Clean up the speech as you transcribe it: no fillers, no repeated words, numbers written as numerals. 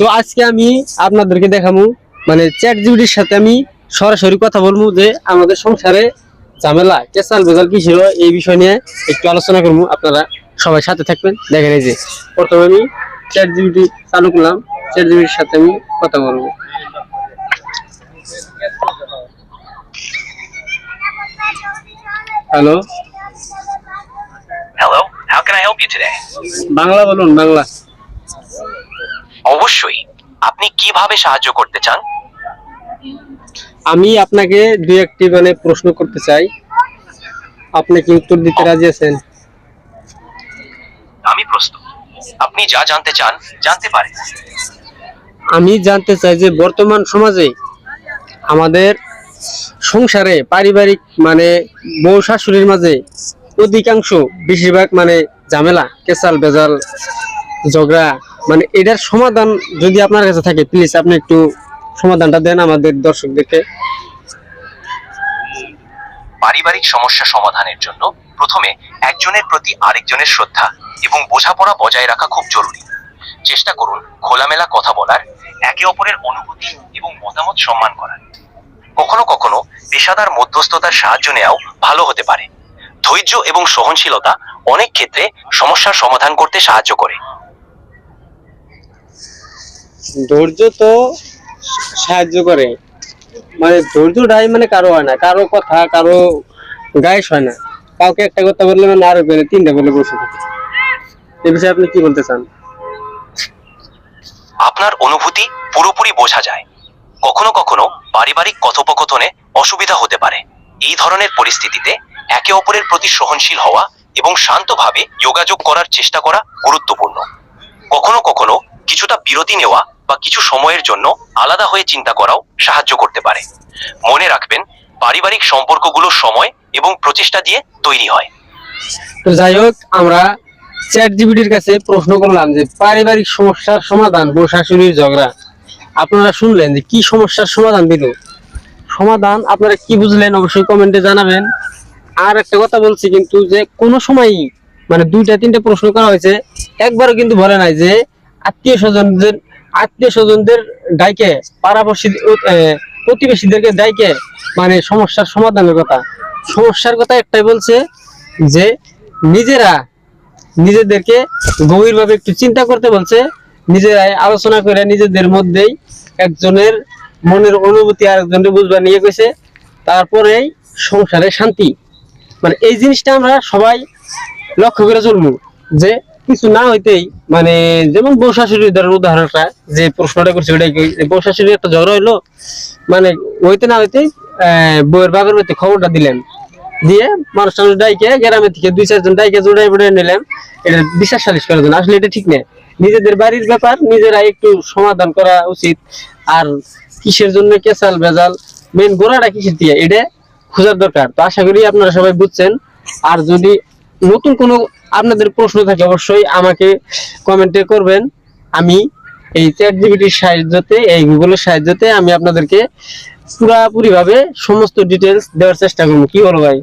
তো আজকে আমি আপনাদেরকে দেখাবো মানে চ্যাট জিপিটির সাথে আমি সরাসরি কথা বলবো যে আমাদের সংসারে ঝামেলা কেসাল বেজাল কি ছিল এই বিষয় নিয়ে একটু আলোচনা করবো। আপনারা সবাই সাথে থাকবেন। দেখেন এই যে প্রথমে আমি চ্যাট জিপিটি চালু করলাম, চ্যাট জিপিটির সাথে আমি কথা বলবো। Hello Hello, how can I help you today? Bangla বলুন, বাংলা। অবশ্যই, আপনি কিভাবে সাহায্য করতে চান? আমি আপনাকে দুই একটি মানে প্রশ্ন করতে চাই, আপনি কি উত্তর দিতে রাজি আছেন? আমি প্রস্তুত। আপনি যা জানতে চান জানতে পারেন। আমি জানতে চাই যে বর্তমান সমাজে আমাদের সংসারে পারিবারিক মানে বউ শাশুড়ির মাঝে অধিকাংশ বেশিরভাগ মানে ঝামেলা কেসাল বেজাল ঝগড়া, মানে এটার সমাধান যদি আপনার কাছে থাকে প্লিজ আপনি একটু সমাধানটা দেন আমাদের দর্শকদেরকে। পারিবারিক সমস্যা সমাধানের জন্য প্রথমে একজনের প্রতি আরেকজনের শ্রদ্ধা এবং বোঝাপড়া বজায় রাখা খুব জরুরি। চেষ্টা করুন খোলামেলা কথা বলার, একে অপরের অনুভূতি এবং মতামত সম্মান করার। কখনো কখনো পেশাদার মধ্যস্থতার সাহায্য নেওয়াও ভালো হতে পারে। ধৈর্য এবং সহনশীলতা অনেক ক্ষেত্রে সমস্যার সমাধান করতে সাহায্য করে। ধৈর্য তো সাহায্য করে, মানে ধৈর্যটাই মানে কারো হয় না, কারো কথা কারো গায়ে হয় না, কাউকে একটা কথা বললে মানে আরো বলে তিনটা বলে বসে থাকে। এ বিষয়ে আপনি কি বলতে চান? আপনার অনুভূতি পুরোপুরি বোঝা যায়। কখনো কখনো পারিবারিক কথোপকথনে অসুবিধা হতে পারে। এই ধরনের পরিস্থিতিতে একে অপরের প্রতি সহনশীল হওয়া এবং শান্তভাবে যোগাযোগ করার চেষ্টা করা গুরুত্বপূর্ণ। কখনো কখনো কিছুটা বিরতি নেওয়া বা কিছু সময়ের জন্য আলাদা হয়ে চিন্তা করাও সাহায্য করতে পারে। মনে রাখবেন, পারিবারিক সম্পর্কগুলো সময় এবং প্রচেষ্টা দিয়ে তৈরি হয়। তো যাই হোক, আমরা চ্যাট জিপিটির কাছে প্রশ্ন করলাম যে পারিবারিক সমস্যার সমাধান বউ শাশুড়ির ঝগড়া। আপনারা শুনলেন যে কি সমস্যার সমাধান দিল। সমাধান আপনারা কি বুঝলেন অবশ্যই কমেন্টে জানাবেন। আর একটা কথা বলছি কিন্তু, যে কোনো সময়ই মানে দুইটা তিনটা প্রশ্ন করা হয়েছে, একবারও কিন্তু বলে নাই যে আত্মীয় স্বজনদের ডাইকে পাড়াপড়শি প্রতিবেশীদেরকে ডাইকে মানে সমস্যার সমাধানের কথা। সমস্যার কথা একটাই বলছে যে নিজেদেরকে গভীরভাবে একটু চিন্তা করতে বলছে, নিজেরাই আলোচনা করে নিজেদের মধ্যেই একজনের মনের অনুভূতি আরেকজনকে বুঝবার নিয়ে গেছে, তারপরেই সংসারে শান্তি। মানে এই জিনিসটা আমরা সবাই লক্ষ্য করে চলবো যে কিছু না হইতেই মানে যেমন বউ শাশুড়ির উদাহরণটা যে প্রশ্নটা করছে ওটাই, বউ শাশুড়ির একটা ঝগড়া হইলো, মানে হইতে না হইতেই বউয়ের বাপের বাড়িতে খবরটা দিলেন, দিয়ে মানুষ ডাইকে গ্রামে থেকে দুই চারজন ডাইকে জোড়াই পড়ে নিলাম এটা বিচার সালিশ করার জন্য। আসলে এটা ঠিক না, নিজেদের বাড়ির ব্যাপার নিজেরা একটু সমাধান করা উচিত। আর কিসের জন্য কেসাল ভেজাল, মেন গোড়াটা কিসের দিয়ে এটা খোঁজার দরকার। তো আশা করি আপনারা সবাই বুঝছেন। আর যদি নতুন কোনো আপনাদের প্রশ্ন থাকে অবশ্যই আমাকে কমেন্টে করবেন। আমি এই চ্যাট জিপিটির সাহায্যতে, এই গুগলের সাহায্যতে আমি আপনাদেরকে পুরাপুরি ভাবে সমস্ত ডিটেলস দেওয়ার চেষ্টা করবো। কি বলো ভাই?